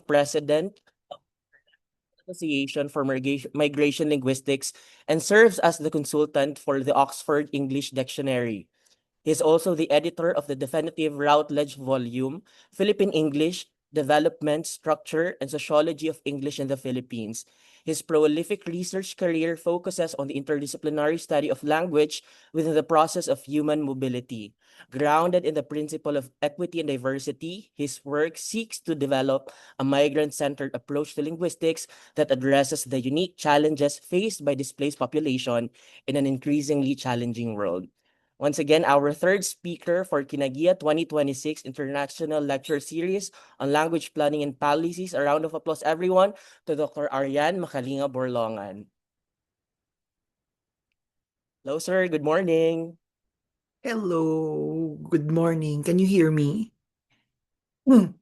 president of the Association for Migration Linguistics and serves as the consultant for the Oxford English Dictionary. He is also the editor of the definitive Routledge volume, Philippine English, Development, Structure, and Sociology of English in the Philippines. His prolific research career focuses on the interdisciplinary study of language within the process of human mobility. Grounded in the principle of equity and diversity, his work seeks to develop a migrant-centered approach to linguistics that addresses the unique challenges faced by displaced population in an increasingly challenging world. Once again, our third speaker for Kinagia 2026 International Lecture Series on Language Planning and Policies. A round of applause, everyone, to Dr. Ariane Makalinga Borlongan. Hello, sir. Good morning. Hello, good morning. Can you hear me? Hmm,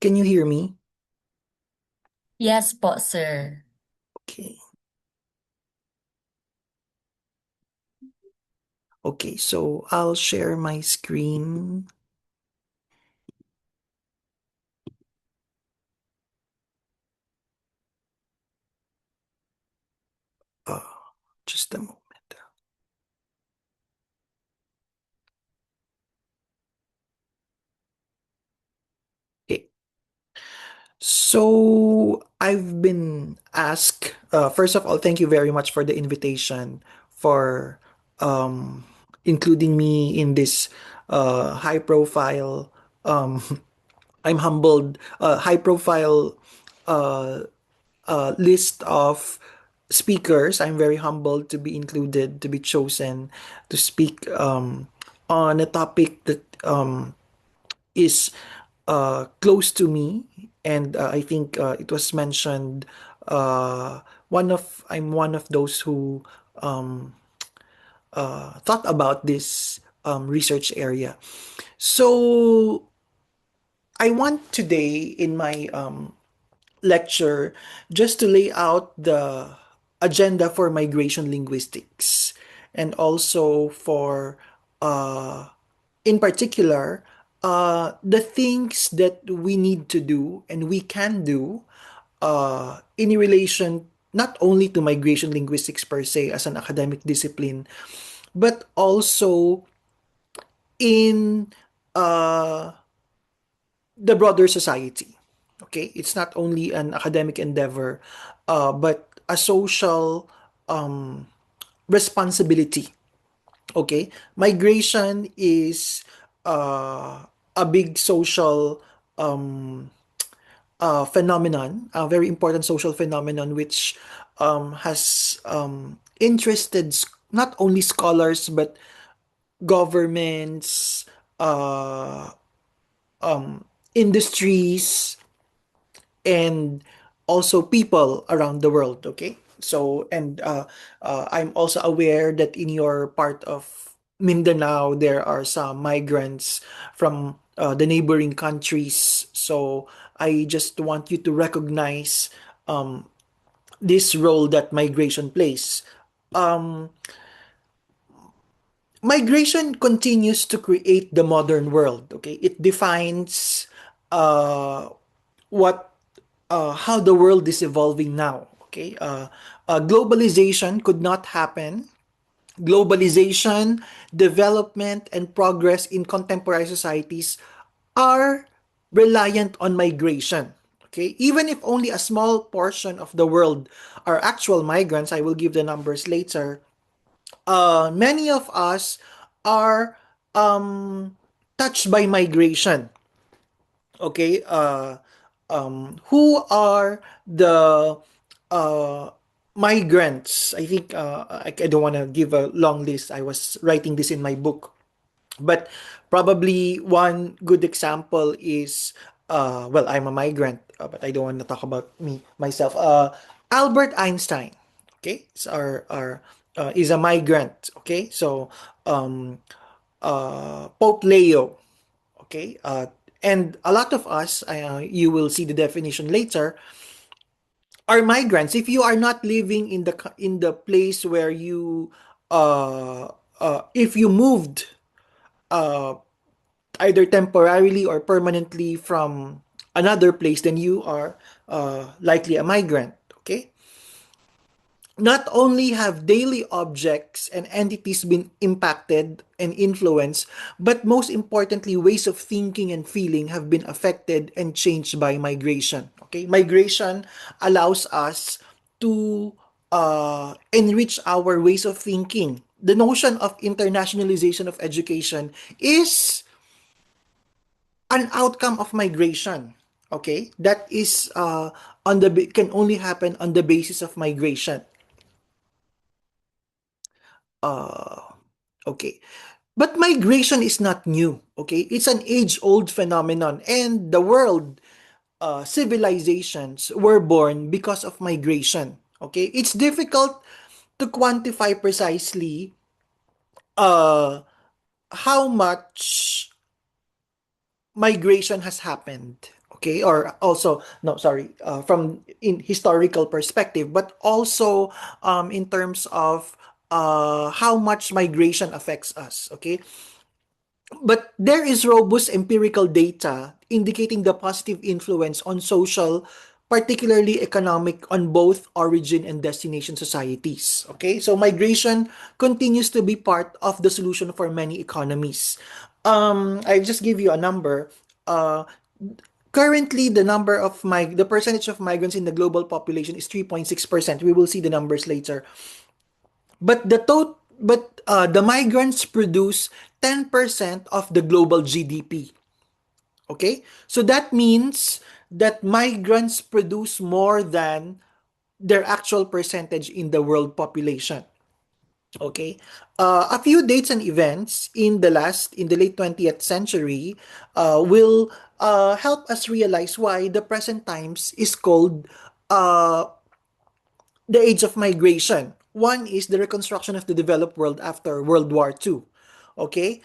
Can you hear me? Yes po, sir. Okay. Okay, so I'll share my screen. Uh, just a moment. Okay. So I've been asked, first of all, thank you very much for the invitation for including me in this high profile, um, I'm humbled, high profile uh, list of speakers. I'm very humbled to be included, to be chosen to speak on a topic that is close to me. And I think it was mentioned. I'm one of those who thought about this research area. So I want today in my lecture just to lay out the agenda for migration linguistics and also for in particular the things that we need to do and we can do in relation not only to migration linguistics per se as an academic discipline but also in uh, the broader society. Okay, it's not only an academic endeavor, but a social responsibility. Okay, migration is a big social phenomenon, a very important social phenomenon, which has interested not only scholars but governments, uh, industries, and also people around the world. Okay, so and I'm also aware that in your part of Mindanao there are some migrants from the neighboring countries, so I just want you to recognize this role that migration plays. Migration continues to create the modern world. Okay, it defines uh, what how the world is evolving now. Okay, globalization could not happen. Globalization, development, and progress in contemporary societies are reliant on migration. Okay, even if only a small portion of the world are actual migrants, I will give the numbers later. Many of us are touched by migration. Okay, who are the uh, migrants? I think I don't want to give a long list. I was writing this in my book, but probably one good example is well, I'm a migrant, but I don't want to talk about me myself. Albert Einstein, okay, is a migrant. Okay, so um, Pope Leo, okay, and a lot of us, you will see the definition later, are migrants. If you are not living in the place where you if you moved uh, either temporarily or permanently from another place, then you are likely a migrant. Okay. Not only have daily objects and entities been impacted and influenced, but most importantly, ways of thinking and feeling have been affected and changed by migration. Okay, migration allows us to enrich our ways of thinking. The notion of internationalization of education is an outcome of migration. Okay, that is can only happen on the basis of migration. Uh, okay. But migration is not new, okay? It's an age-old phenomenon, and the world civilizations were born because of migration, okay? It's difficult to quantify precisely uh, how much migration has happened, okay? Or also, no, sorry, from in historical perspective, but also in terms of how much migration affects us, okay? But there is robust empirical data indicating the positive influence on social, particularly economic, on both origin and destination societies. Okay, so migration continues to be part of the solution for many economies. I just give you a number. Uh, Currently, the percentage of migrants in the global population is 3.6%. We will see the numbers later. But the migrants produce 10% of the global GDP. Okay? So that means that migrants produce more than their actual percentage in the world population. Okay? A few dates and events in the late 20th century will help us realize why the present times is called uh, the age of migration. One is the reconstruction of the developed world after World War II. Okay.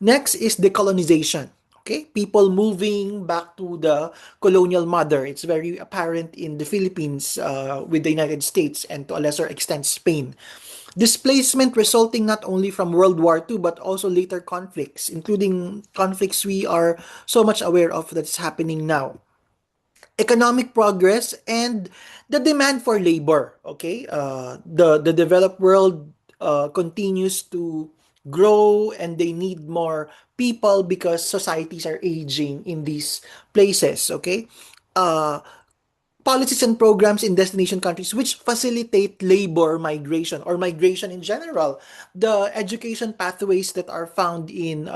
Next is decolonization. Okay, people moving back to the colonial mother. It's very apparent in the Philippines with the United States and to a lesser extent Spain. Displacement resulting not only from World War II but also later conflicts, including conflicts we are so much aware of that's happening now. Economic progress and the demand for labor. Okay, the developed world continues to grow and they need more people because societies are aging in these places. Okay, uh, policies and programs in destination countries which facilitate labor migration or migration in general. The education pathways that are found in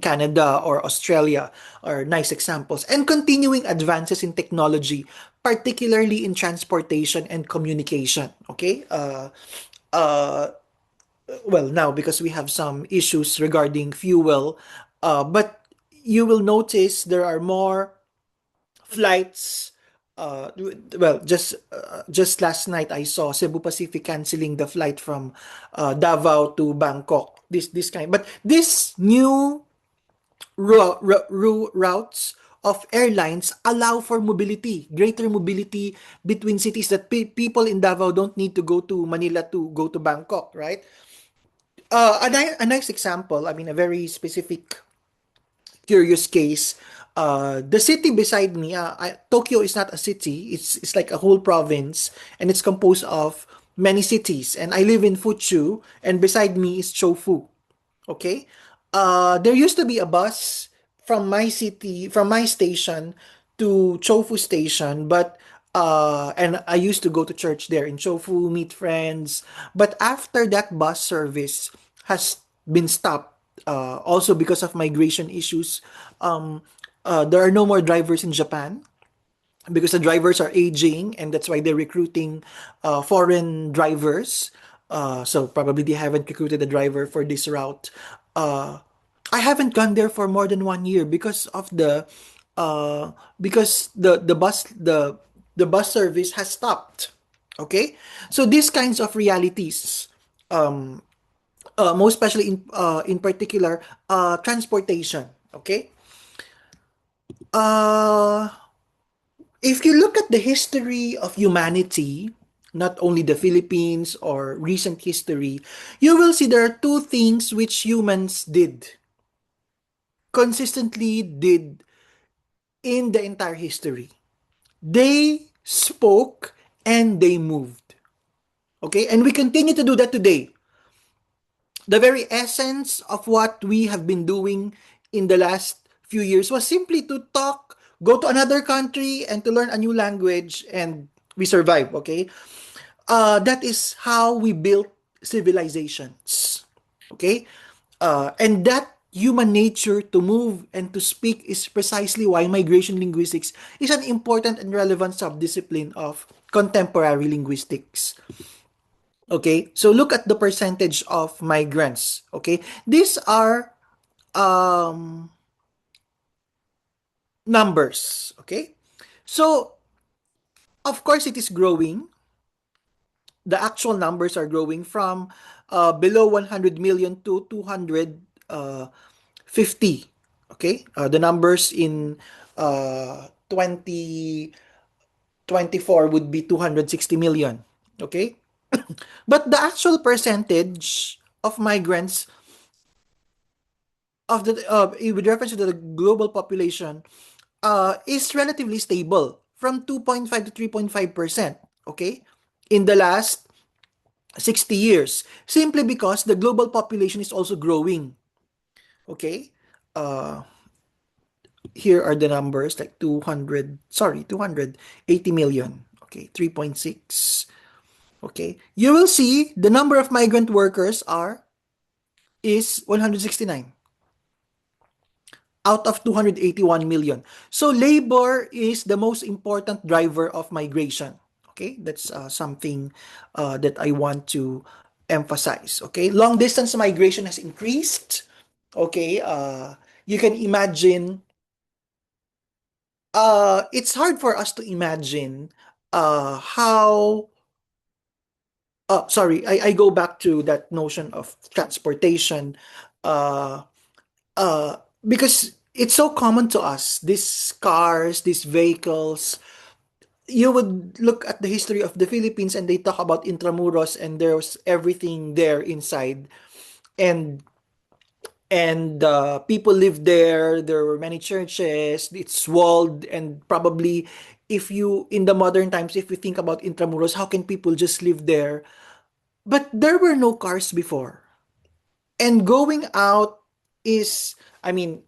Canada or Australia are nice examples. And continuing advances in technology, particularly in transportation and communication. Okay? Uh, well, now because we have some issues regarding fuel, but you will notice there are more flights. Well, just last night I saw Cebu Pacific canceling the flight from Davao to Bangkok. This kind, but this new routes of airlines allow for mobility, greater mobility between cities that people in Davao don't need to go to Manila to go to Bangkok, right? A nice example, I mean, a very specific, curious case. The city beside me, Tokyo is not a city, it's like a whole province, and it's composed of many cities. And I live in Fuchu, and beside me is Chofu. Okay. There used to be a bus from my station to Chofu station, but and I used to go to church there in Chofu, meet friends. But after that bus service has been stopped, also because of migration issues, um, there are no more drivers in Japan because the drivers are aging and that's why they're recruiting foreign drivers. So probably they haven't recruited a driver for this route. Uh, I haven't gone there for more than 1 year because of because the bus service has stopped. Okay, so these kinds of realities, um, most especially in particular, transportation. Okay, uh, if you look at the history of humanity, not only the Philippines or recent history, you will see there are two things which humans did consistently did in the entire history. They spoke and they moved. Okay? And we continue to do that today. The very essence of what we have been doing in the last few years was simply to talk, go to another country, and to learn a new language, and we survive. Okay? That is how we built civilizations. Okay? And that human nature to move and to speak is precisely why migration linguistics is an important and relevant subdiscipline of contemporary linguistics. Okay, so look at the percentage of migrants. Okay, these are um, numbers. Okay, so of course it is growing. The actual numbers are growing from below 100 million to 250. Okay, the numbers in 2024 would be 260 million. Okay, but the actual percentage of migrants of the with reference to the global population is relatively stable from 2.5 to 3.5%. Okay, in the last 60 years, simply because the global population is also growing. Okay, uh, here are the numbers like 280 million. Okay, 3.6. Okay, you will see the number of migrant workers is 169 out of 281 million. So labor is the most important driver of migration. Okay, that's something that I want to emphasize. Okay, long distance migration has increased. Okay, you can imagine. It's hard for us to imagine how. Sorry, I go back to that notion of transportation. Uh, uh, because it's so common to us, these cars, these vehicles. You would look at the history of the Philippines and they talk about Intramuros and there's everything there inside. And people lived there. There were many churches. It's walled, and probably if you in the modern times, if you think about Intramuros, how can people just live there? But there were no cars before. And going out is, I mean,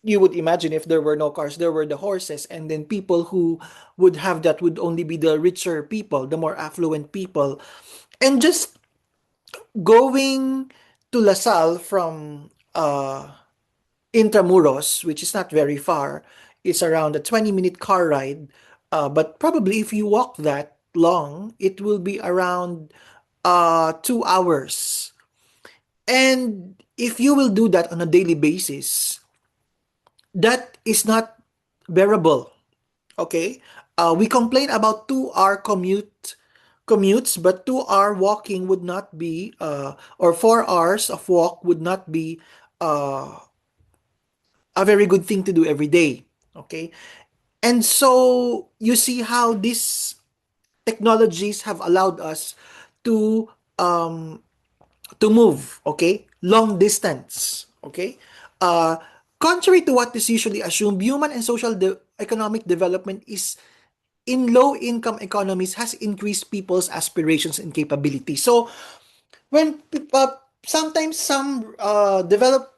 you would imagine if there were no cars, there were the horses, and then people who would have that would only be the richer people, the more affluent people. And just going to LaSalle from Intramuros, which is not very far, it's around a 20-minute car ride. But probably if you walk that long, it will be around 2 hours. And if you will do that on a daily basis, that is not bearable. Okay? We complain about 2 hour commutes, but 2 hour walking would not be, or 4 hours of walk would not be uh, a very good thing to do every day. Okay? And so you see how these technologies have allowed us to um, to move, okay? Long distance, okay? Uh, Contrary to what is usually assumed, human and social economic development is in low-income economies has increased people's aspirations and capabilities. So when sometimes some developed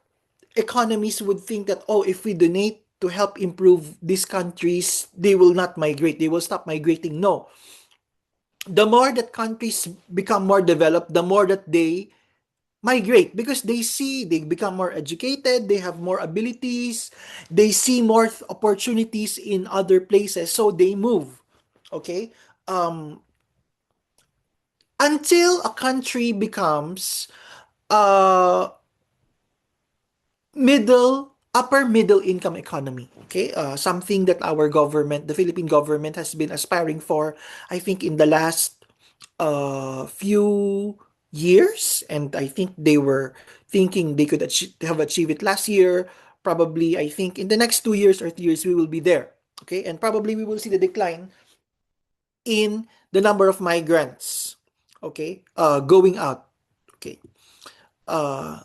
economies would think that, oh, if we donate to help improve these countries, they will not migrate, they will stop migrating. No, the more that countries become more developed, the more that they migrate, because they become more educated, they have more abilities, they see more opportunities in other places, so they move. Okay, um until a country becomes uh upper middle income economy. Okay, something that our government, the Philippine government, has been aspiring for, I think, in the last few years, and I think they were thinking they could have achieved it last year. Probably, I think in the next 2 years or 3 years, we will be there. Okay, and probably we will see the decline in the number of migrants. Okay, going out. Okay,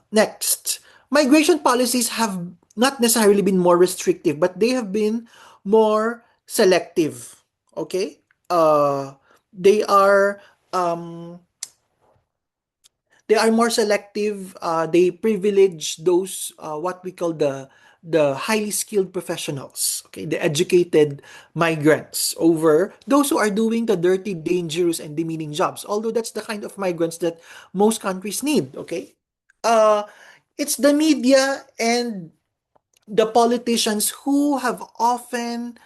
next, migration policies have not necessarily been more restrictive, but they have been more selective. Okay? They are um, they are more selective. They privilege those what we call the highly skilled professionals, okay, the educated migrants over those who are doing the dirty, dangerous, and demeaning jobs. Although that's the kind of migrants that most countries need. Okay, uh, it's the media and the politicians who have often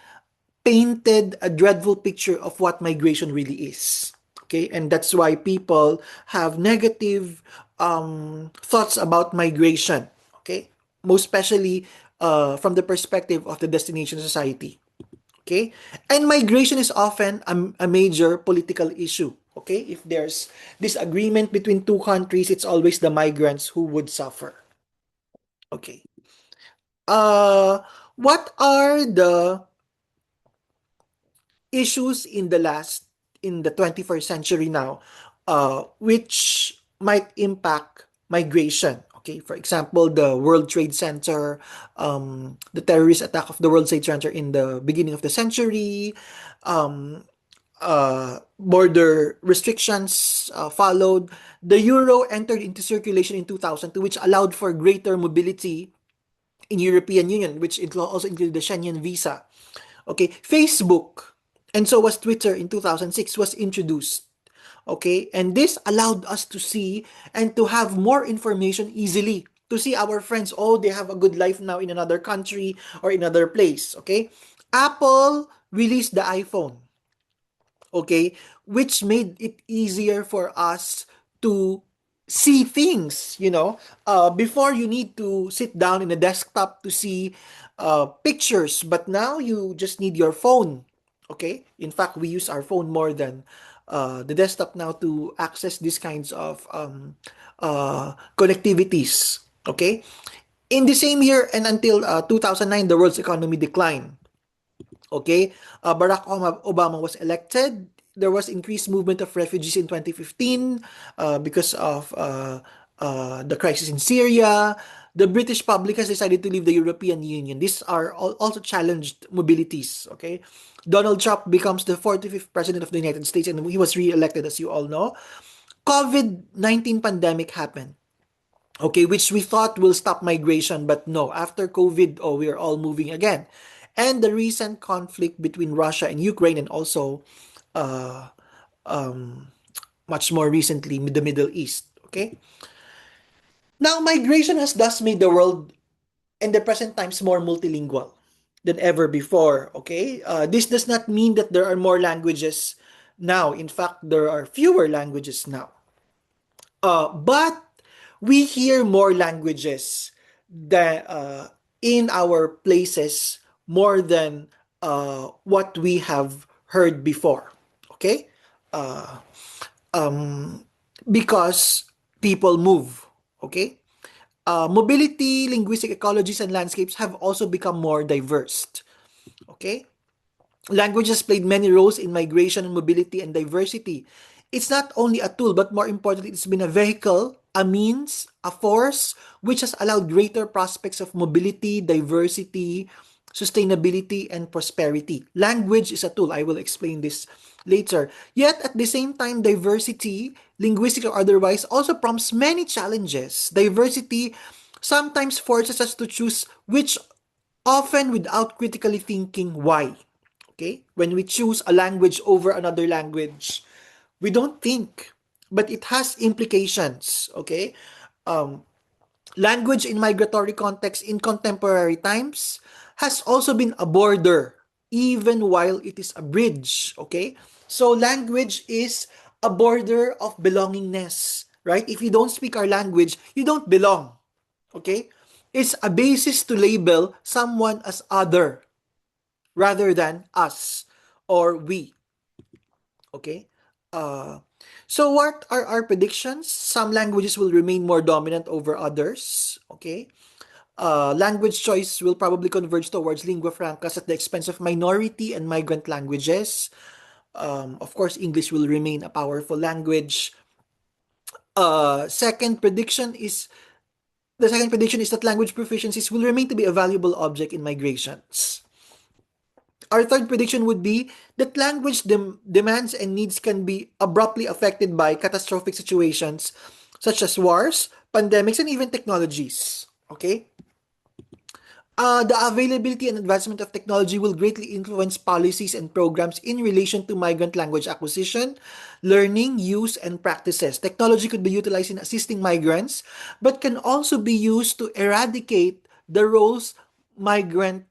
painted a dreadful picture of what migration really is. Okay, and that's why people have negative thoughts about migration. Okay, most especially from the perspective of the destination society. Okay, and migration is often a major political issue. Okay, if there's disagreement between two countries, it's always the migrants who would suffer. Okay, uh, what are the issues in the 21st century now, which might impact migration? Okay, for example, the World Trade Center, the terrorist attack of the World Trade Center in the beginning of the century, um, border restrictions followed. The euro entered into circulation in 2002, which allowed for greater mobility in European Union, which also included the Schengen visa. Okay, Facebook and so was Twitter in 2006 was introduced. Okay, and this allowed us to see and to have more information easily, to see our friends, oh, they have a good life now in another country or in another place. Okay, Apple released the iPhone, okay, which made it easier for us to see things, before you need to sit down in a desktop to see pictures, but now you just need your phone. Okay, in fact, we use our phone more than the desktop now to access these kinds of connectivities. Okay, in the same year and until 2009, the world's economy declined. Okay, Barack Obama was elected. There was increased movement of refugees in 2015 because of the crisis in Syria. The British public has decided to leave the European Union. These are also challenged mobilities. Okay, Donald Trump becomes the 45th president of the United States, and he was re-elected, as you all know. COVID-19 pandemic happened. Okay, which we thought will stop migration, but no, after COVID, oh, we are all moving again. And the recent conflict between Russia and Ukraine, and also uh, um, much more recently, the Middle East. Okay, now migration has thus made the world in the present times more multilingual than ever before. Okay, this does not mean that there are more languages now. In fact, there are fewer languages now. But we hear more languages that in our places more than what we have heard before. Okay, uh, um, because people move. Okay, mobility, linguistic ecologies, and landscapes have also become more diverse. Okay, languages played many roles in migration and mobility and diversity. It's not only a tool, but more importantly, it's been a vehicle, a means, a force, which has allowed greater prospects of mobility, diversity, sustainability, and prosperity. Language is a tool. I will explain this later. Yet, at the same time, diversity, linguistic or otherwise, also prompts many challenges. Diversity sometimes forces us to choose which, often without critically thinking why. Okay? When we choose a language over another language, we don't think, but it has implications. Okay? Um, Language in migratory context in contemporary times has also been a border, even while it is a bridge. Okay? So language is a border of belongingness, right? If you don't speak our language, you don't belong. Okay? It's a basis to label someone as other rather than us or we. Okay? Uh, so what are our predictions? Some languages will remain more dominant over others. Okay? Language choice will probably converge towards lingua francas at the expense of minority and migrant languages. Of course, English will remain a powerful language. Second prediction is The second prediction is that language proficiencies will remain to be a valuable object in migrations. Our third prediction would be that language demands and needs can be abruptly affected by catastrophic situations such as wars, pandemics, and even technologies. Okay? The availability and advancement of technology will greatly influence policies and programs in relation to migrant language acquisition, learning, use, and practices. Technology could be utilized in assisting migrants, but can also be used to eradicate the roles migrants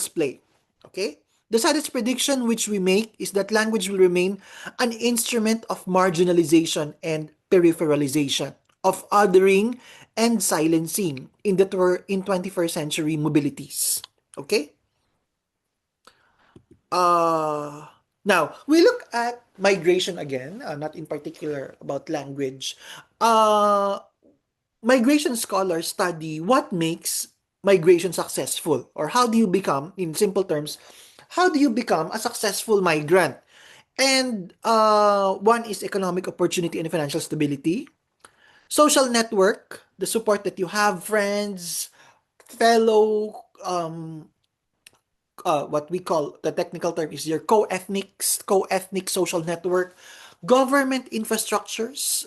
play. Okay? The saddest prediction which we make is that language will remain an instrument of marginalization and peripheralization, of othering and silencing in 21st century mobilities. Okay? Now, we look at migration again, not in particular about language. Uh, Migration scholars study what makes migration successful, or how do you become, in simple terms, how do you become a successful migrant? And one is economic opportunity and financial stability, social network, the support that you have, friends, fellow, what we call, the technical term is your co-ethnic social network, government infrastructures,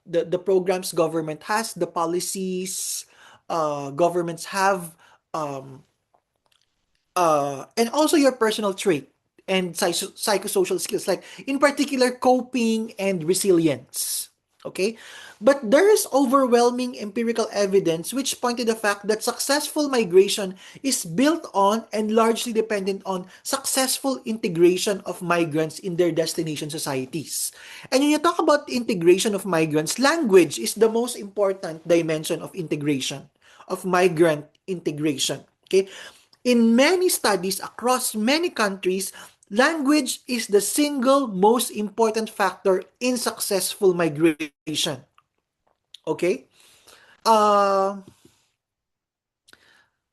the programs government has, the policies governments have, um, and also your personal trait and psychosocial skills, like in particular coping and resilience. Okay, but there is overwhelming empirical evidence which point to the fact that successful migration is built on and largely dependent on successful integration of migrants in their destination societies. And when you talk about integration of migrants, language is the most important dimension of integration, of migrant integration. Okay, in many studies across many countries, language is the single most important factor in successful migration. Okay? Uh,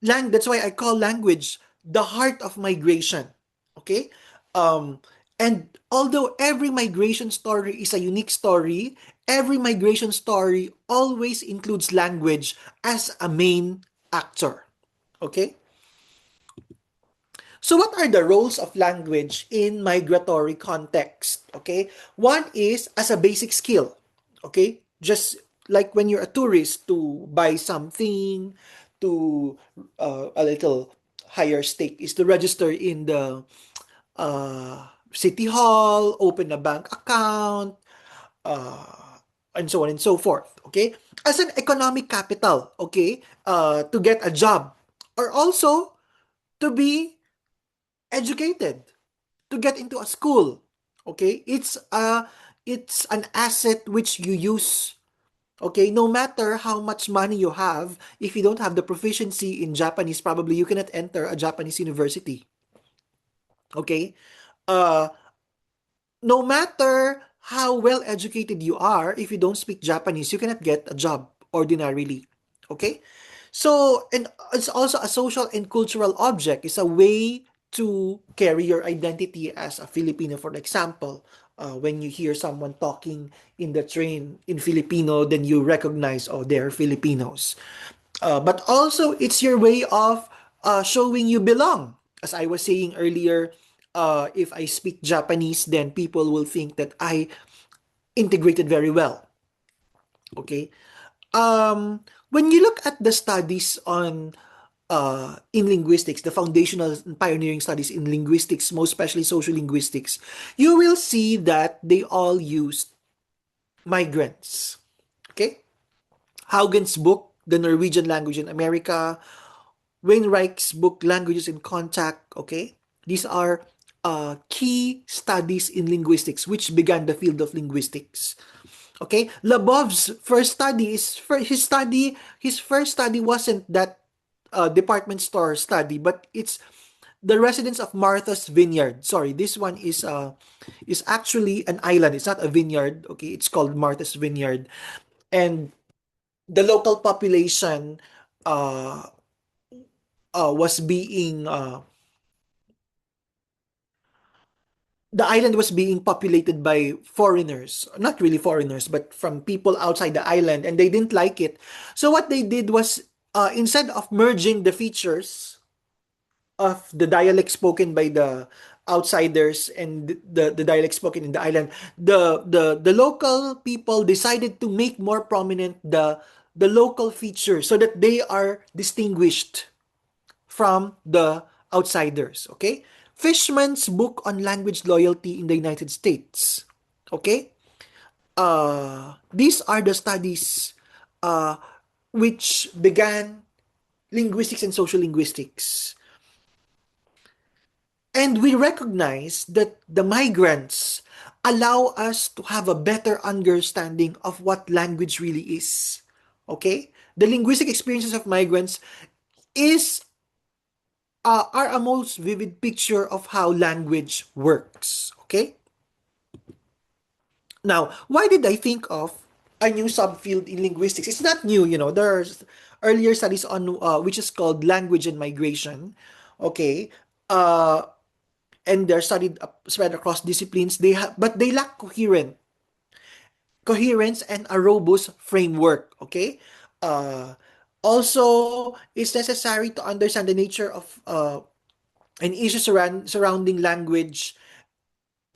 that's why I call language the heart of migration. Okay? Um, and although every migration story is a unique story, every migration story always includes language as a main actor. Okay? So what are the roles of language in migratory context? Okay? One is as a basic skill. Okay? Just like when you're a tourist to buy something, to a little higher stake is to register in the city hall, open a bank account, and so on and so forth. Okay? As an economic capital, okay, to get a job, or also to be educated, to get into a school. Okay, it's an asset which you use. Okay, no matter how much money you have, if you don't have the proficiency in Japanese, probably you cannot enter a Japanese university. Okay, uh no matter how well educated you are, if you don't speak Japanese, you cannot get a job ordinarily. Okay? So, and it's also a social and cultural object. It's a way to carry your identity as a Filipino. For example, when you hear someone talking in the train in Filipino, then you recognize, oh, they're Filipinos. But also, it's your way of showing you belong. As I was saying earlier, if I speak Japanese, then people will think that I integrated very well. Okay. When you look at the studies on in linguistics, the foundational and pioneering studies in linguistics, most especially social linguistics, you will see that they all used migrants. Okay. Haugen's book, The Norwegian Language in America, Wainwright's book, Languages in Contact, okay? These are key studies in linguistics, which began the field of linguistics. Okay, Labov's first study his first study wasn't that department store study, but it's the residents of Martha's Vineyard. Sorry, this one is actually an island. It's not a vineyard. Okay, it's called Martha's Vineyard, and the local population uh, was being the island was being populated by foreigners, not really foreigners, but from people outside the island, and they didn't like it. So what they did was, instead of merging the features, of the dialect spoken by the outsiders and the dialect spoken in the island, the local people decided to make more prominent the local features so that they are distinguished from the outsiders. Okay? Fishman's book on language loyalty in the United States. Okay? These are the studies uh, which began linguistics and social linguistics. And we recognize that the migrants allow us to have a better understanding of what language really is. Okay? The linguistic experiences of migrants is are a most vivid picture of how language works. Okay? Now, why did I think of a new subfield in linguistics? It's not new, you know. There's earlier studies on which is called language and migration. Okay, uh, and they're studied spread across disciplines. But they lack coherence and a robust framework. Okay, uh, also it's necessary to understand the nature of and issues surrounding language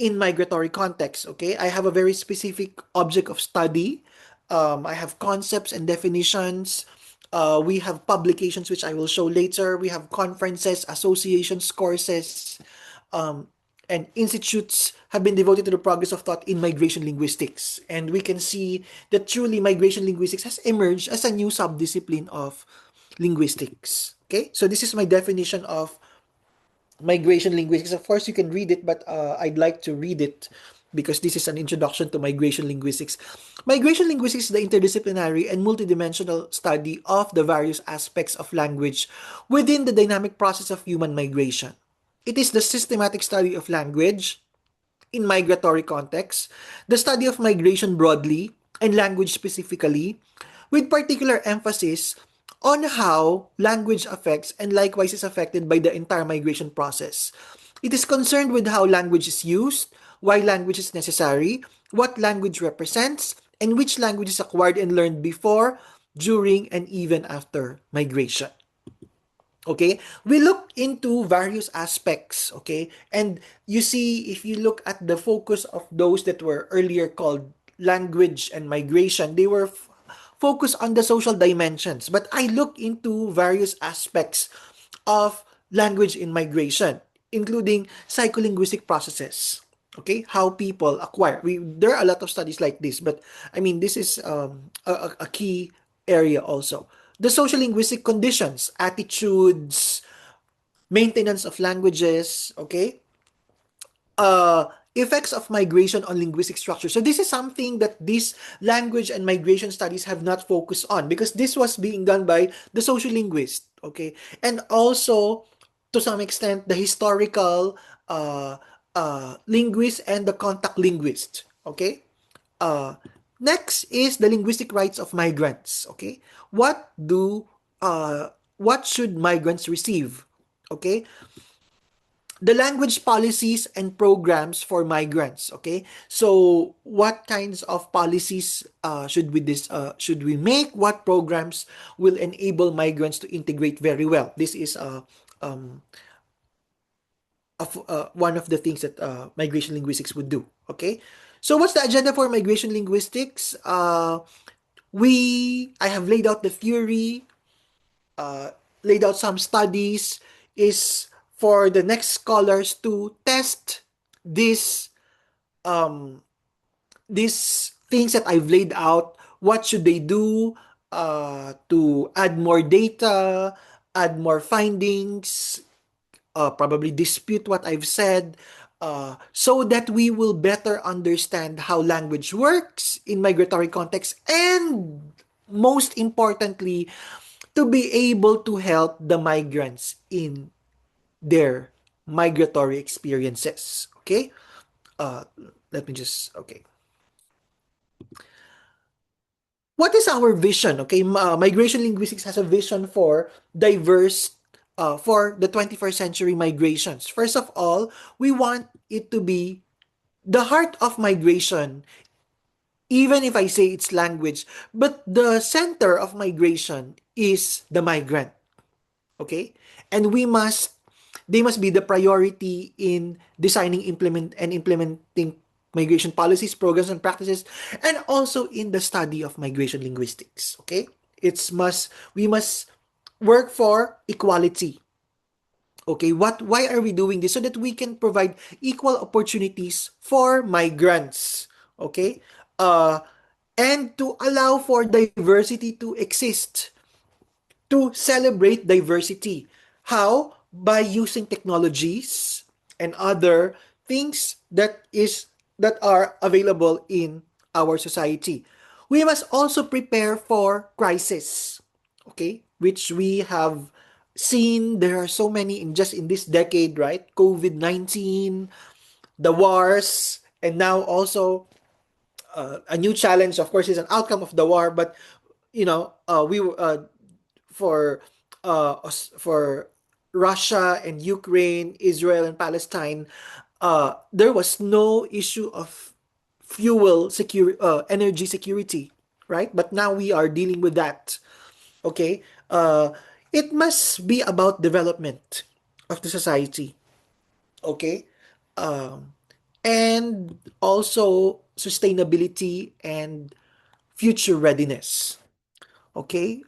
in migratory context. Okay, I have a very specific object of study. I have concepts and definitions. We have publications which I will show later. We have conferences, associations, courses, um, and institutes have been devoted to the progress of thought in migration linguistics. And we can see that truly migration linguistics has emerged as a new subdiscipline of linguistics. Okay, so this is my definition of migration linguistics. Of course, you can read it, but I'd like to read it because this is an introduction to migration linguistics. Migration linguistics is the interdisciplinary and multidimensional study of the various aspects of language within the dynamic process of human migration. It is the systematic study of language in migratory contexts, the study of migration broadly and language specifically, with particular emphasis on how language affects and likewise is affected by the entire migration process. It is concerned with how language is used, why language is necessary, what language represents, and which language is acquired and learned before, during, and even after migration. Okay, we look into various aspects. Okay, and you see, if you look at the focus of those that were earlier called language and migration, they were focused on the social dimensions, but I look into various aspects of language in migration, including psycholinguistic processes. Okay, how people acquire. There are a lot of studies like this, but I mean this is a key area also. The social linguistic conditions, attitudes, maintenance of languages. Okay, effects of migration on linguistic structure. So this is something that these language and migration studies have not focused on because this was being done by the social linguist. Okay, and also to some extent the historical linguist and the contact linguist. Okay, uh, next is the linguistic rights of migrants. Okay, what do what should migrants receive? Okay, the language policies and programs for migrants. Okay, so what kinds of policies should we make? What programs will enable migrants to integrate very well? This is um, one of the things that migration linguistics would do. Okay, so what's the agenda for migration linguistics? I have laid out the theory, laid out some studies, is for the next scholars to test this these things that I've laid out. What should they do to add more data, add more findings, probably dispute what I've said, so that we will better understand how language works in migratory context, and most importantly, to be able to help the migrants in their migratory experiences. Okay? Uh, let me just, okay. What is our vision? Okay, migration linguistics has a vision for diverse, for the 21st century migrations. First of all, we want it to be the heart of migration, even if I say it's language, but the center of migration is the migrant. Okay? And we must they must be the priority in designing, implementing migration policies, programs, and practices, and also in the study of migration linguistics. Okay, we must work for equality. Okay, why are we doing this? So that we can provide equal opportunities for migrants. Okay, uh, and to allow for diversity to exist, to celebrate diversity. How? By using technologies and other things that are available in our society. We must also prepare for crisis, okay? Which we have seen there are so many in this decade, right? COVID-19, the wars, and now also a new challenge, of course, is an outcome of the war, but we for Russia and Ukraine, Israel and Palestine, there was no issue of energy security, right? But now we are dealing with that. Okay, it must be about development of the society. Okay, um, and also sustainability and future readiness. Okay,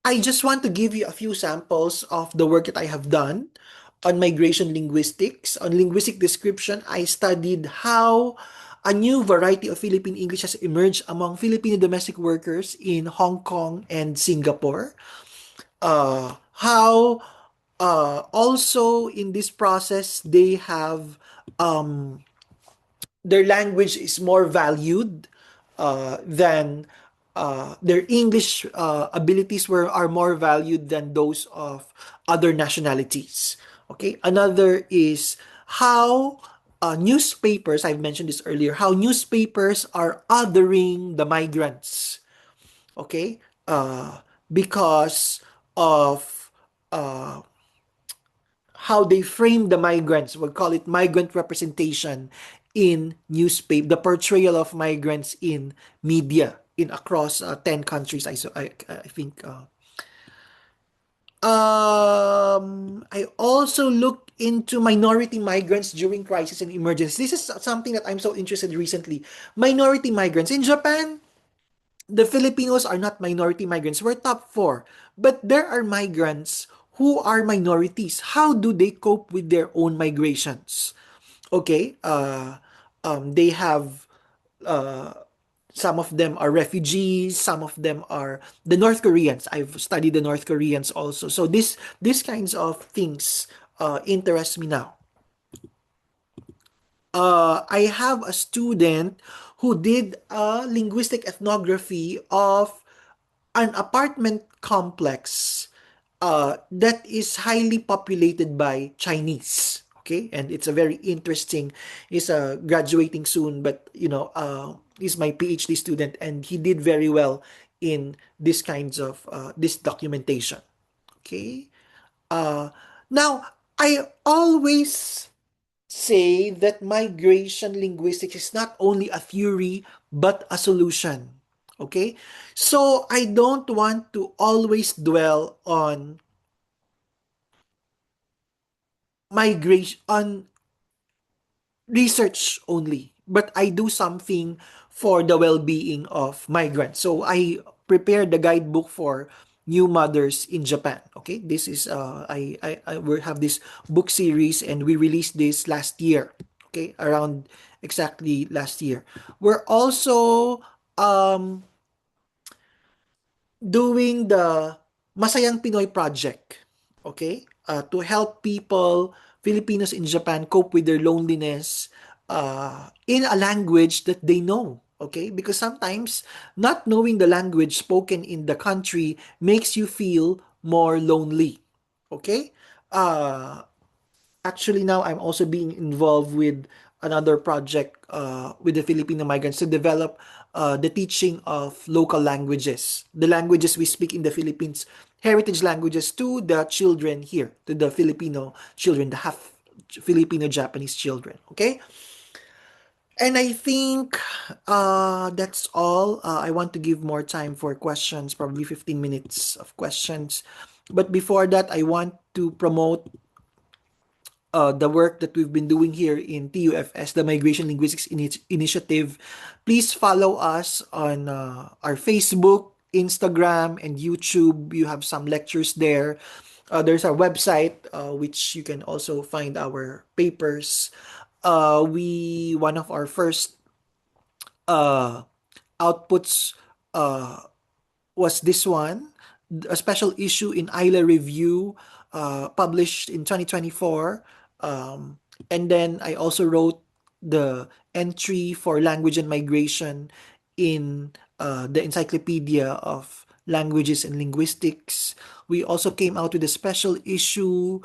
I just want to give you a few samples of the work that I have done on migration linguistics. On linguistic description, I studied how a new variety of Philippine English has emerged among Filipino domestic workers in Hong Kong and Singapore. How also in this process they have um, their language is more valued than their English abilities are more valued than those of other nationalities. Okay, another is how newspapers, I've mentioned this earlier, how newspapers are othering the migrants. Okay, because of uh, how they frame the migrants. We'll call it migrant representation in newspaper, the portrayal of migrants in media in across 10 countries. I think. I also look into minority migrants during crisis and emergency. This is something that I'm so interested recently. Minority migrants in Japan, the Filipinos are not minority migrants. We're top four. But there are migrants who are minorities. How do they cope with their own migrations? Okay, they have some of them are refugees, some of them are the North Koreans. I've studied the North Koreans also. So these kinds of things interest me now. I have a student who did a linguistic ethnography of an apartment complex that is highly populated by Chinese. Okay, and it's a very interesting. He's graduating soon, but he's my PhD student, and he did very well in this kinds of this documentation. Okay, uh, now I always say that migration linguistics is not only a theory but a solution. Okay? So I don't want to always dwell on migration on research only, but I do something for the well-being of migrants. So I prepared the guidebook for new mothers in Japan. Okay, this is I will have this book series, and we released this last year. Okay, around exactly last year. We're also doing the Masayang Pinoy project, okay? To help people, Filipinos in Japan, cope with their loneliness in a language that they know, okay? Because sometimes not knowing the language spoken in the country makes you feel more lonely, okay? Uh, Actually, now I'm also being involved with another project with the Filipino migrants to develop the teaching of local languages, the languages we speak in the Philippines, heritage languages to the children here, to the Filipino children, the half Filipino Japanese children. Okay, and I think that's all. I want to give more time for questions, probably 15 minutes of questions. But before that, I want to promote the work that we've been doing here in TUFS, the Migration Linguistics Initiative. Please follow us on our Facebook, Instagram, and YouTube. You have some lectures there. There's our website, which you can also find our papers. One of our first uh, outputs uh, was this one, a special issue in ILA Review, published in 2024. Um, and then I also wrote the entry for language and migration in the Encyclopedia of Languages and Linguistics. We also came out with a special issue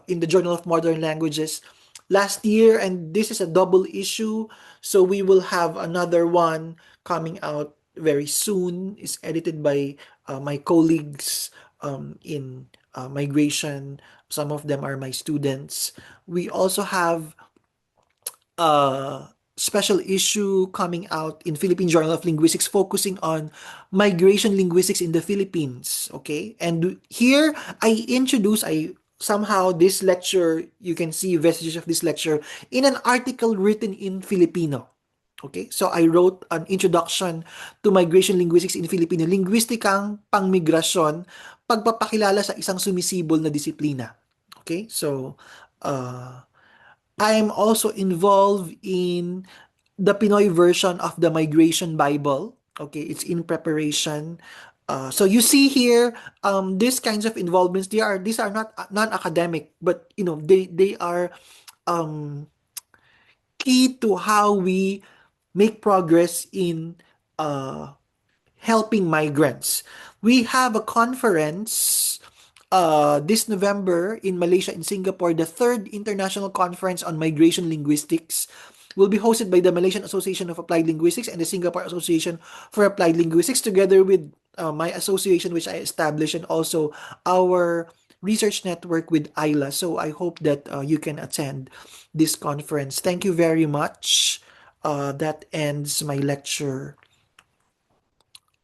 in the Journal of Modern Languages last year, and this is a double issue. So we will have another one coming out very soon. Is edited by my colleagues in migration. Some of them are my students. We also have a special issue coming out in Philippine Journal of Linguistics focusing on migration linguistics in the Philippines. Okay, and here I somehow this lecture, you can see vestiges of this lecture in an article written in Filipino. Okay, so I wrote an introduction to migration linguistics in Filipino, linguistikang pangmigrasyon, pagpapakilala sa isang sumisibol na disiplina. Okay, so uh, I'm also involved in the Pinoy version of the Migration Bible. Okay, it's in preparation. So you see here, these kinds of involvements. These are not non-academic, but they are um, key to how we make progress in uh, helping migrants. We have a conference this November in Malaysia and Singapore, the third international conference on migration linguistics. Will be hosted by the Malaysian Association of Applied Linguistics and the Singapore Association for Applied Linguistics, together with my association, which I established, and also our research network with ILA. So I hope that you can attend this conference. Thank you very much. That ends my lecture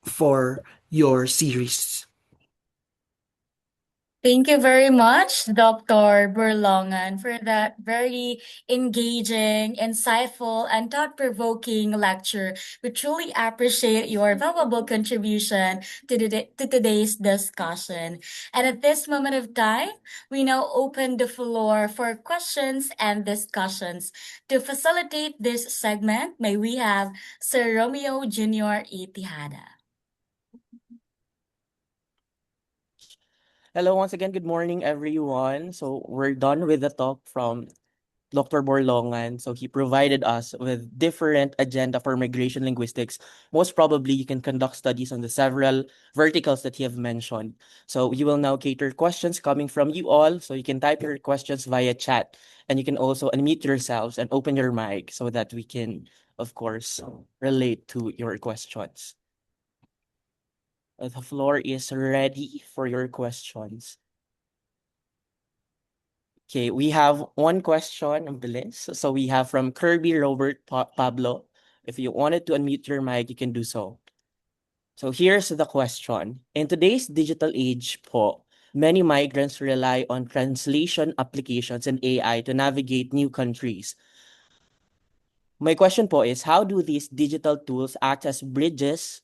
for your series. Thank you very much, Dr. Burlongan, for that very engaging, insightful, and thought-provoking lecture. We truly appreciate your valuable contribution to today's discussion. And at this moment of time, we now open the floor for questions and discussions. To facilitate this segment, may we have Sir Romeo Jr. E. Tejada. Hello, once again, good morning, everyone. So we're done with the talk from Dr. Borlongan. So he provided us with different agenda for migration linguistics. Most probably, you can conduct studies on the several verticals that he have mentioned. So you will now cater questions coming from you all. So you can type your questions via chat, and you can also unmute yourselves and open your mic so that we can, of course, relate to your questions. The floor is ready for your questions. Okay, we have one question on the list. So we have from Kirby Robert Pablo. If you wanted to unmute your mic, you can do so. So here's the question. In today's digital age po, many migrants rely on translation applications and AI to navigate new countries. My question po is, how do these digital tools acts as bridge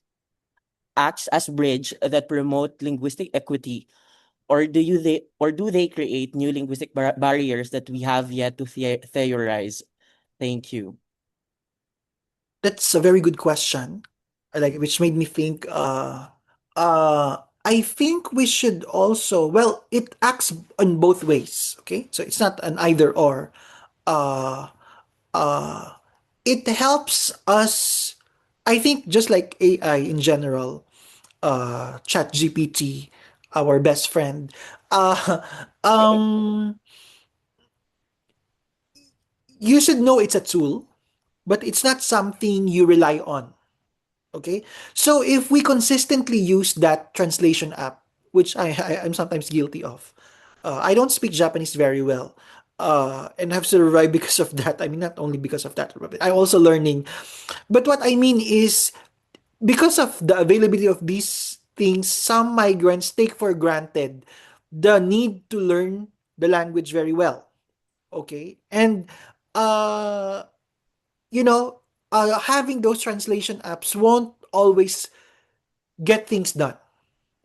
that promote linguistic equity, or do they create new linguistic barriers that we have yet to theorize? Thank you. That's a very good question. Which made me think. I think we should also. Well, it acts in both ways. Okay, so it's not an either or. Uh, uh, it helps us. I think just like AI in general, ChatGPT, our best friend. Uh, um, you should know it's a tool, but it's not something you rely on. Okay, so if we consistently use that translation app, which I'm sometimes guilty of, I don't speak Japanese very well, and have survived because of that. I mean, not only because of that, but I'm also learning. But what I mean is, because of the availability of these things, some migrants take for granted the need to learn the language very well. Okay? And uh you know, having those translation apps won't always get things done.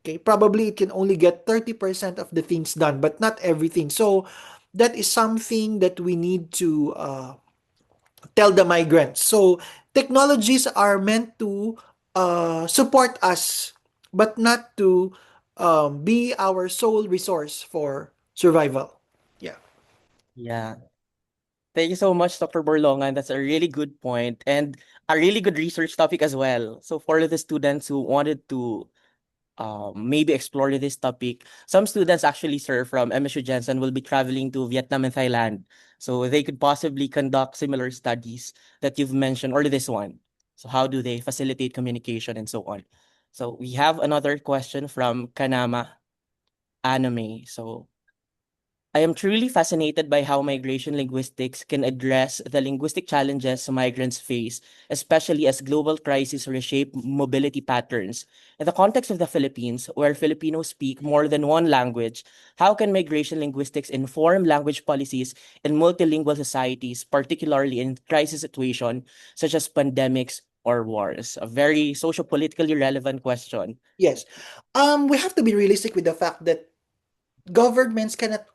Okay, probably it can only get 30% of the things done, but not everything. So that is something that we need to tell the migrants. So technologies are meant to support us, but not to be our sole resource for survival. Yeah. Yeah. Thank you so much, Dr. Borlongan. That's a really good point and a really good research topic as well. So for the students who wanted to maybe explore this topic, some students actually, sir, from MSU Jensen will be traveling to Vietnam and Thailand. So they could possibly conduct similar studies that you've mentioned or this one. So how do they facilitate communication and so on? So we have another question from Kanama Anime. So I am truly fascinated by how migration linguistics can address the linguistic challenges migrants face, especially as global crises reshape mobility patterns. In the context of the Philippines, where Filipinos speak more than one language, how can migration linguistics inform language policies in multilingual societies, particularly in crisis situations such as pandemics or wars? A very socio-politically relevant question. Yes. We have to be realistic with the fact that governments cannot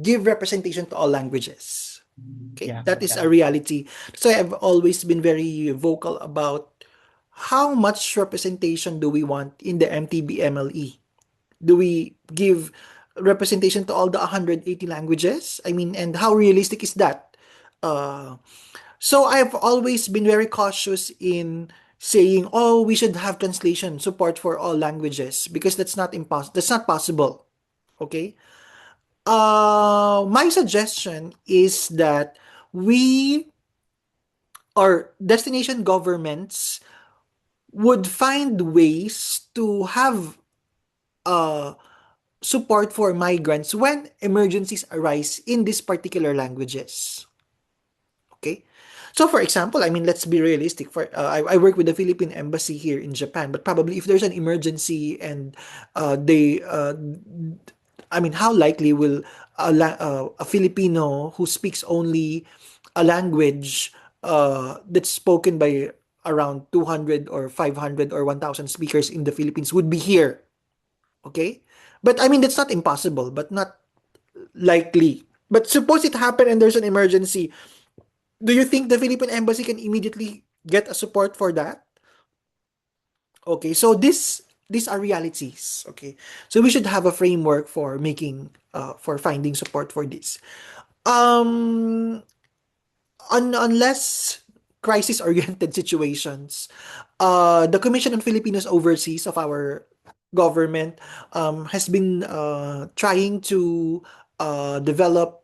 give representation to all languages. Okay, Yeah. that is a reality. So I've always been very vocal about how much representation do we want in the MTBMLE? Do we give representation to all the 180 languages? I mean, and how realistic is that? Uh, so I've always been very cautious in saying, "Oh, we should have translation support for all languages," because That's not possible. Okay. My suggestion is that we or destination governments would find ways to have uh, support for migrants when emergencies arise in these particular languages. Okay. So, for example, I mean, let's be realistic. I work with the Philippine Embassy here in Japan, but probably if there's an emergency and they I mean, how likely will a Filipino who speaks only a language that's spoken by around 200 or 500 or 1,000 speakers in the Philippines would be here? Okay? But I mean, that's not impossible, but not likely. But suppose it happened and there's an emergency. Do you think the Philippine Embassy can immediately get a support for that? Okay, so these are realities. Okay, so we should have a framework for making for finding support for this. Um, unless crisis-oriented situations, the Commission on Filipinos Overseas of our government has been trying to develop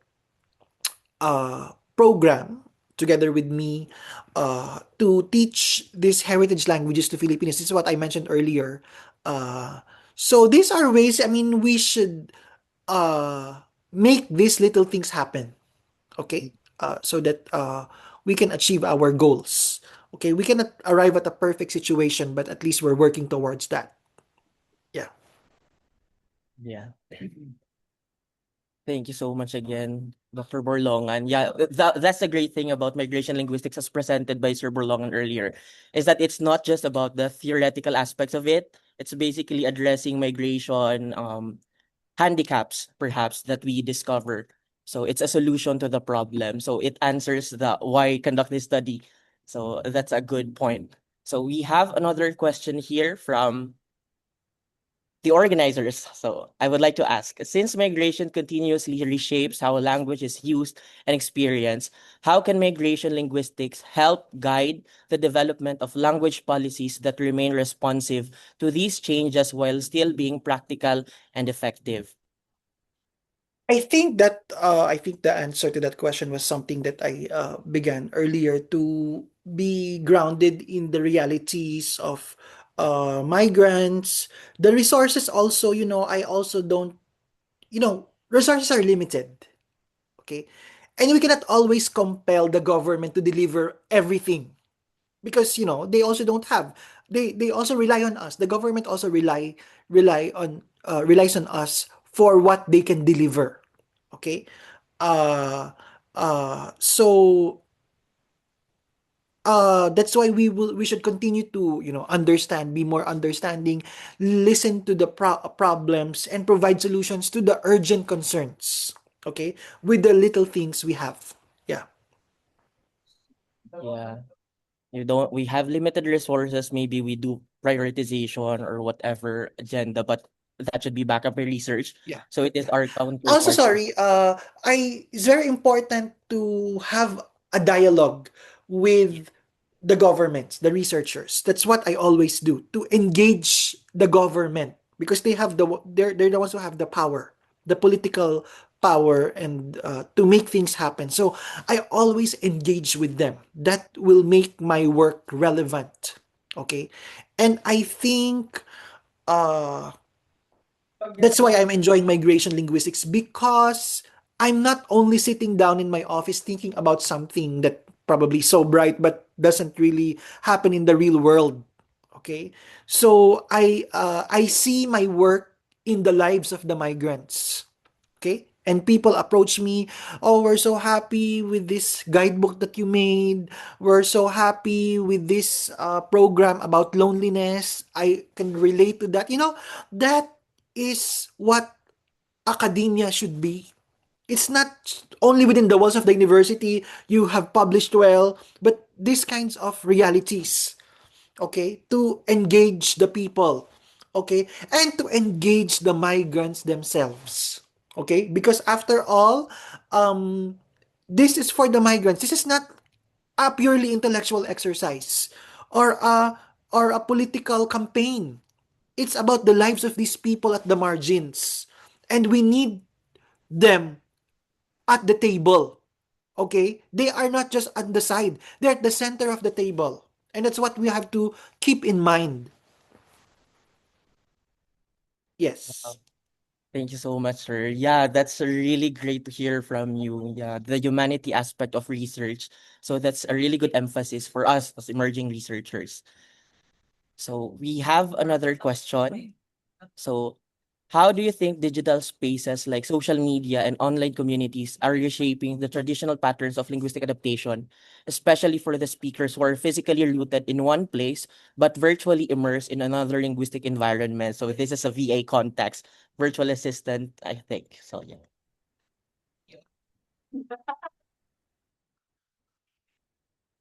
a program together with me to teach these heritage languages to Filipinos. This is what I mentioned earlier. Uh, so these are ways, I mean, we should uh, make these little things happen, okay? So that we can achieve our goals. Okay, we cannot arrive at a perfect situation, but at least we're working towards that. Yeah. Yeah. Thank you so much again, Dr. Borlongan. Yeah, that's the great thing about migration linguistics as presented by Sir Borlongan earlier, is that it's not just about the theoretical aspects of it. It's basically addressing migration handicaps, perhaps, that we discover. So it's a solution to the problem. So it answers the why conduct this study. So that's a good point. So we have another question here from the organizers. So I would like to ask, since migration continuously reshapes how language is used and experienced, how can migration linguistics help guide the development of language policies that remain responsive to these changes while still being practical and effective? I think the answer to that question was something that I began earlier, to be grounded in the realities of migrants. The resources also, I also don't, resources are limited. Okay, and we cannot always compel the government to deliver everything. because they also don't have, they also rely on us. The government also relies on us for what they can deliver. Okay. uh so that's why we should continue to understand, be more understanding, listen to the problems, and provide solutions to the urgent concerns, okay, with the little things we have. Yeah. Yeah. We have limited resources, maybe we do prioritization or whatever agenda, but that should be backed up by research. Yeah. So it is our Also, counterpart. sorry, it's very important to have a dialogue with the governments, the researchers. That's what I always do, to engage the government, because they're the ones who have the power, the political power, and to make things happen. So I always engage with them. That will make my work relevant. Okay, and I think uh that's why I'm enjoying migration linguistics, because I'm not only sitting down in my office thinking about something that probably so bright but doesn't really happen in the real world. Okay, so I see my work in the lives of the migrants. Okay, and people approach me, oh, we're so happy with this guidebook that you made. We're so happy with this program about loneliness. I can relate to that. That is what academia should be. It's not only within the walls of the university you have published well, but these kinds of realities, okay, to engage the people, okay, and to engage the migrants themselves, okay, because after all, um, this is for the migrants. This is not a purely intellectual exercise or a political campaign. It's about the lives of these people at the margins, and we need them at the table. Okay? They are not just at the side, they're at the center of the table. And that's what we have to keep in mind. Yes. Thank you so much, sir. Yeah, that's really great to hear from you. Yeah, the humanity aspect of research. So that's a really good emphasis for us as emerging researchers. So we have another question. So, how do you think digital spaces like social media and online communities are reshaping the traditional patterns of linguistic adaptation, especially for the speakers who are physically rooted in one place but virtually immersed in another linguistic environment? So, this is a VA context, virtual assistant, I think. So, yeah.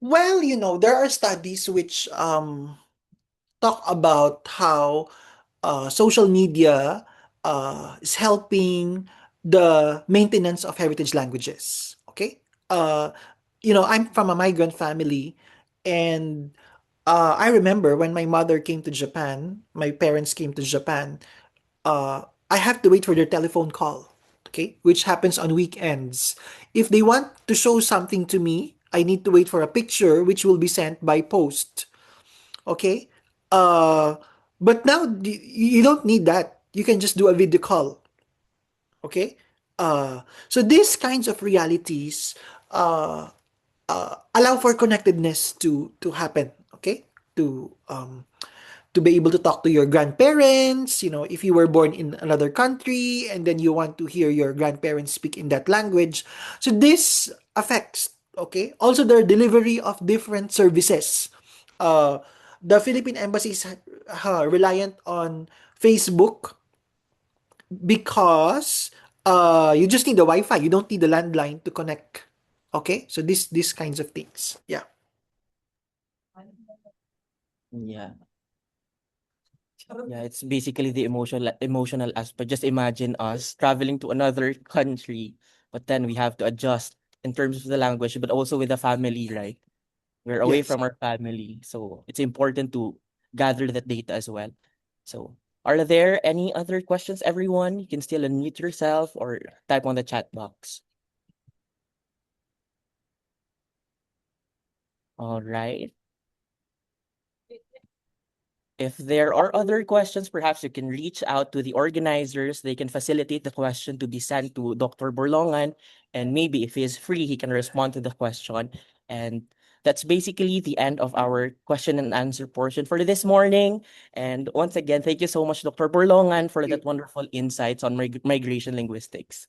Well, there are studies which talk about how social media is helping the maintenance of heritage languages. Okay, uh, I'm from a migrant family, and I remember when my mother came to Japan, my parents came to Japan. I have to wait for their telephone call. Okay, which happens on weekends. If they want to show something to me, I need to wait for a picture which will be sent by post. Okay? Uh, but now you don't need that. You can just do a video call. Okay? So these kinds of realities uh, allow for connectedness to happen. Okay? To be able to talk to your grandparents, if you were born in another country and then you want to hear your grandparents speak in that language. So this affects, okay, also their delivery of different services. Uh, the Philippine Embassy is reliant on Facebook because you just need the Wi-Fi. You don't need the landline to connect. Okay, so these kinds of things. Yeah. Yeah. Yeah, it's basically the emotional aspect. Just imagine us traveling to another country, but then we have to adjust in terms of the language, but also with the family, right? We're away Yes. from our family, so it's important to gather that data as well. So, are there any other questions, everyone? You can still unmute yourself or type on the chat box. All right. If there are other questions, perhaps you can reach out to the organizers. They can facilitate the question to be sent to Dr. Borlongan. And maybe if he is free, he can respond to the question. And That's basically the end of our question and answer portion for this morning. And once again, thank you so much, Dr. Borlongan, for that wonderful insights on migration linguistics.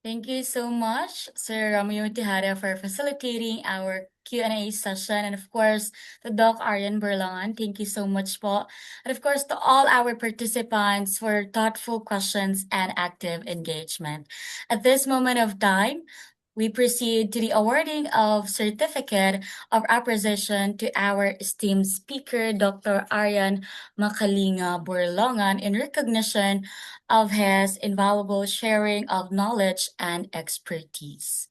Thank you so much, Sir Romeo Tejada, for facilitating our Q&A session. And of course, to Doc Arian Berlangan, thank you so much po. And of course, to all our participants for thoughtful questions and active engagement. At this moment of time, we proceed to the awarding of Certificate of Appreciation to our esteemed speaker, Dr. Arian Makalinga Borlongan, in recognition of his invaluable sharing of knowledge and expertise.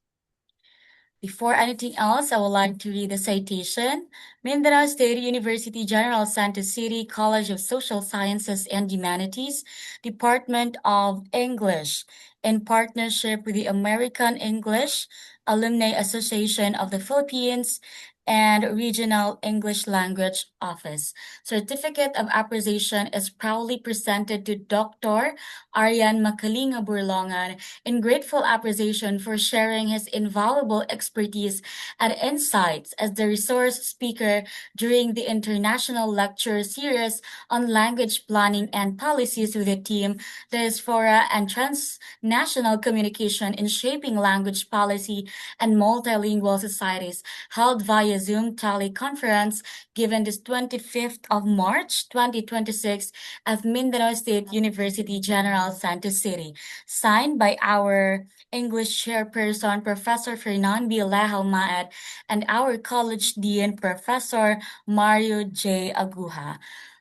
Before anything else, I would like to read the citation. Mindanao State University General Santos City College of Social Sciences and Humanities, Department of English, in partnership with the American English Alumni Association of the Philippines and Regional English Language Office. Certificate of Appreciation is proudly presented to Dr. Arian Makalinga Burlongan in grateful appreciation for sharing his invaluable expertise and insights as the resource speaker during the International Lecture Series on Language Planning and Policies with the team Diaspora and Transnational Communication in Shaping Language Policy and Multilingual Societies, held via Zoom teleconference given this 25th of March 2026 at Mindanao State University General Santos City, signed by our English chairperson, Professor Fernan B. Leao Maet, and our college dean, Professor Mario J. Aguja.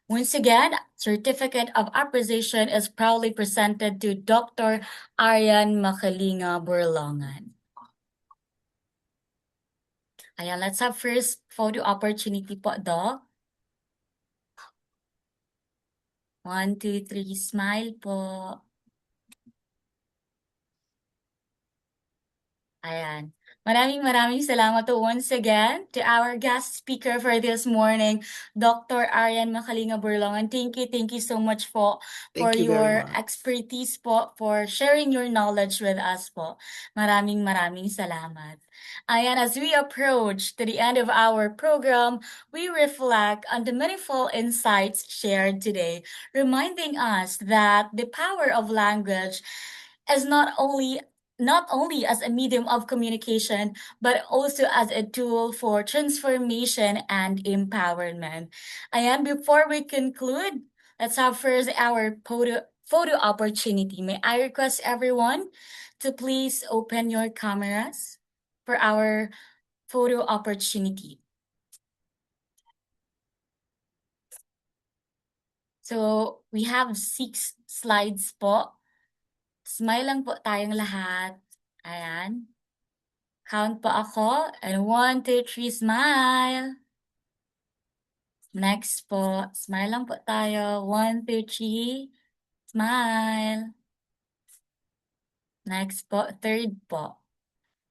Once again, Certificate of Appreciation is proudly presented to Dr. Arian Makalinga Burlongan. Ayan, let's have first photo opportunity po, Doc. 1, 2, 3, smile po. Ayan. Maraming salamat to once again to our guest speaker for this morning, Dr. Arian Makalinga Burlongan. Thank you so much po for Thank you very your much. expertise po, for sharing your knowledge with us po. Maraming salamat. Ayan, as we approach to the end of our program, we reflect on the meaningful insights shared today, reminding us that the power of language is not only as a medium of communication, but also as a tool for transformation and empowerment. And before we conclude, let's have first our photo opportunity. May I request everyone to please open your cameras for our photo opportunity. So we have 6 slides po. Smile lang po tayong lahat. Ayan. Count po ako. And 1, 2, 3, smile. Next po. Smile lang po tayo. 1, 2, 3. Smile. Next po. Third po.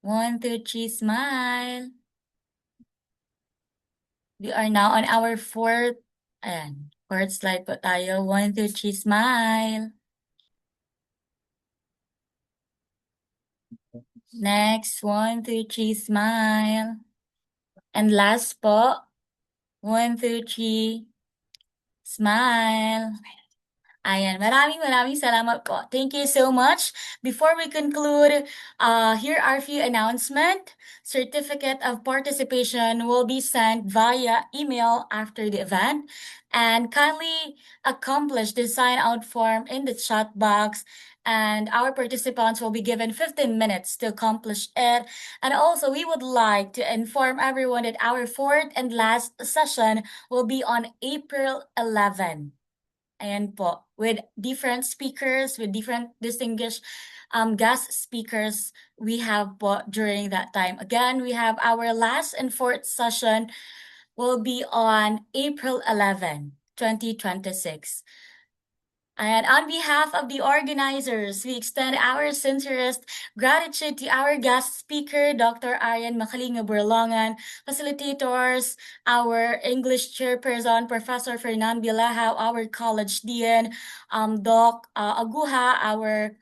1, 2, 3, smile. We are now on our fourth. Ayan. Fourth slide po tayo. 1, 2, 3, smile. Next, 1, 2, 3, smile. And last po, 1, 2, 3, smile. Ayan, maraming salamat po. Thank you so much. Before we conclude, here are a few announcements. Certificate of participation will be sent via email after the event. And kindly accomplish the sign-out form in the chat box. And our participants will be given 15 minutes to accomplish it. And also, we would like to inform everyone that our fourth and last session will be on April 11. Ayan po, with different speakers, with different distinguished guest speakers we have po during that time. Again, we have our last and fourth session will be on April 11, 2026. And on behalf of the organizers, we extend our sincerest gratitude to our guest speaker, Dr. Arian Makalinga Burlongan, facilitators, our English chairperson, Professor Fernan Bilahao, our college dean, Doc Aguja, our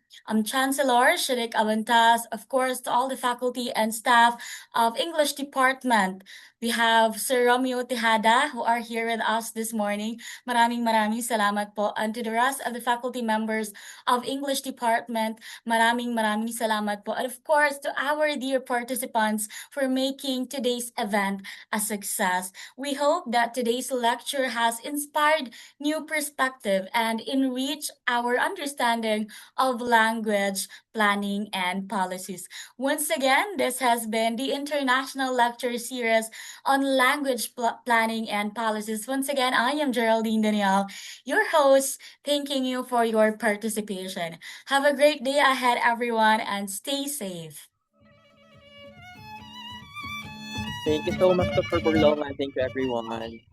Chancellor Shirik Aventas, of course, to all the faculty and staff of English Department. We have Sir Romeo Tejada who are here with us this morning. Maraming salamat po. And to the rest of the faculty members of English Department, maraming salamat po. And of course, to our dear participants for making today's event a success. We hope that today's lecture has inspired new perspective and enriched our understanding of language, planning, and policies. Once again, this has been the International Lecture Series on Language Planning and Policies. Once again, I am Geraldine Danielle, your host, thanking you for your participation. Have a great day ahead, everyone, and stay safe. Thank you so much, Dr. Burlongan. Thank you, everyone.